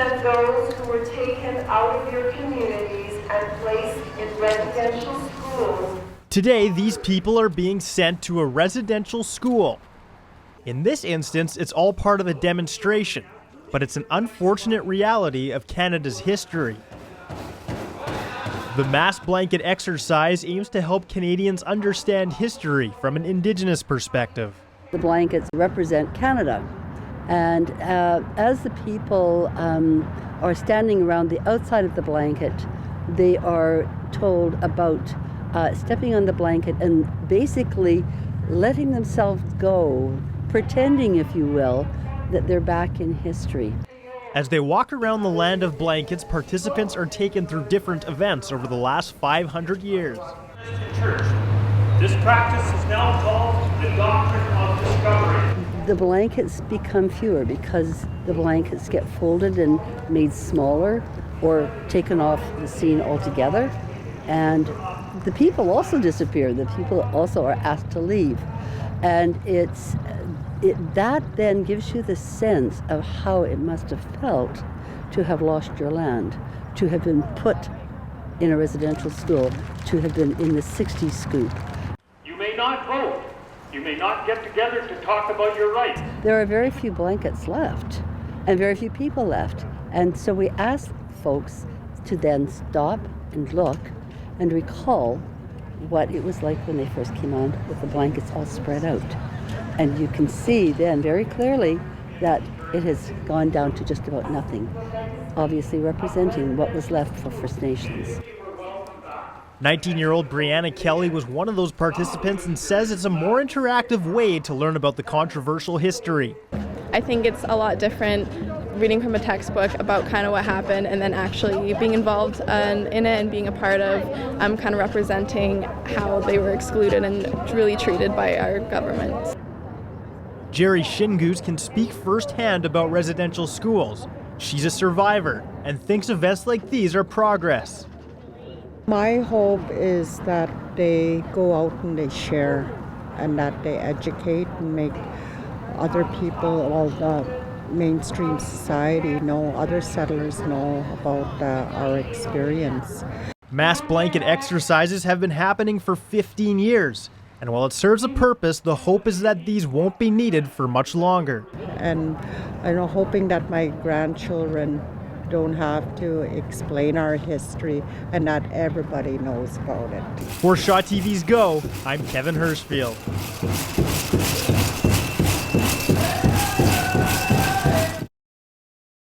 represent those who were taken out of your communities and placed in residential schools. Today, these people are being sent to a residential school. In this instance, it's all part of a demonstration, but it's an unfortunate reality of Canada's history. The mass blanket exercise aims to help Canadians understand history from an Indigenous perspective. The blankets represent Canada, and as the people are standing around the outside of the blanket, they are told about stepping on the blanket and basically letting themselves go, pretending, if you will, that they're back in history. As they walk around the land of blankets, participants are taken through different events over the last 500 years. Church. This practice is now called the doctrine of discovery. The blankets become fewer because the blankets get folded and made smaller or taken off the scene altogether. And the people also disappear. The people also are asked to leave. And that then gives you the sense of how it must have felt to have lost your land, to have been put in a residential school, to have been in the 60s scoop. You may not vote. You may not get together to talk about your rights. There are very few blankets left and very few people left. And so we ask folks to then stop and look and recall what it was like when they first came on with the blankets all spread out. And you can see then very clearly that it has gone down to just about nothing, obviously representing what was left for First Nations. 19-year-old Brianna Kelly was one of those participants and says it's a more interactive way to learn about the controversial history. I think it's a lot different reading from a textbook about kind of what happened and then actually being involved in it and being a part of kind of representing how they were excluded and really treated by our government. Jerry Shingoose can speak firsthand about residential schools. She's a survivor and thinks events like these are progress. My hope is that they go out and they share and that they educate and make other people, all the mainstream society know, other settlers know about our experience. Mass blanket exercises have been happening for 15 years. And while it serves a purpose, the hope is that these won't be needed for much longer. And I'm hoping that my grandchildren don't have to explain our history and that everybody knows about it. For Shaw TV's Go, I'm Kevin Hirschfield.